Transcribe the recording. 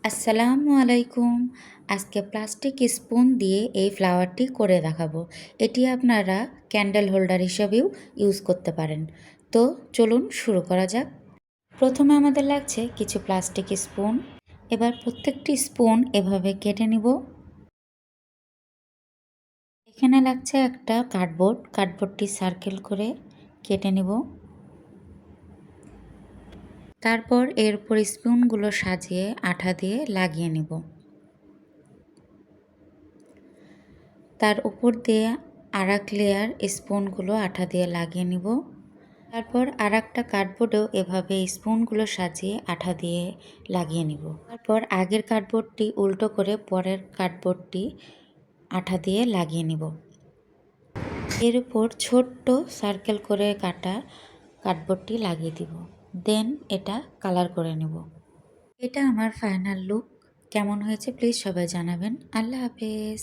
আসসালামু আলাইকুম। আজকে প্লাস্টিক স্পুন দিয়ে এই ফ্লাওয়ারটি করে দেখাবো। এটি আপনারা ক্যান্ডেল হোল্ডার হিসেবেও ইউজ করতে পারেন। তো চলুন শুরু করা যাক। প্রথমে আমাদের লাগছে কিছু প্লাস্টিক স্পুন। এবার প্রত্যেকটি স্পুন এভাবে কেটে নিব। এখানে লাগছে একটা কার্ডবোর্ডটি সার্কেল করে কেটে নিব। তারপর এর উপর স্পুনগুলো সাজিয়ে আঠা দিয়ে লাগিয়ে নিব। তার উপর দিয়ে আরেক লেয়ার স্পুনগুলো আঠা দিয়ে লাগিয়ে নিব। তারপর আরেকটা কার্ডবোর্ডেও এভাবে স্পুনগুলো সাজিয়ে আঠা দিয়ে লাগিয়ে নিব। তারপর আগের কার্ডবোর্ডটি উল্টো করে পরের কার্ডবোর্ডটি আঠা দিয়ে লাগিয়ে নিব। এর উপর ছোট্ট সার্কেল করে কাটা কার্ডবোর্ডটি লাগিয়ে দিব। দেন এটা কালার করে নেব। এটা আমার ফাইনাল লুক। কেমন হয়েছে প্লিজ সবাই জানাবেন। আল্লাহ হাফেজ।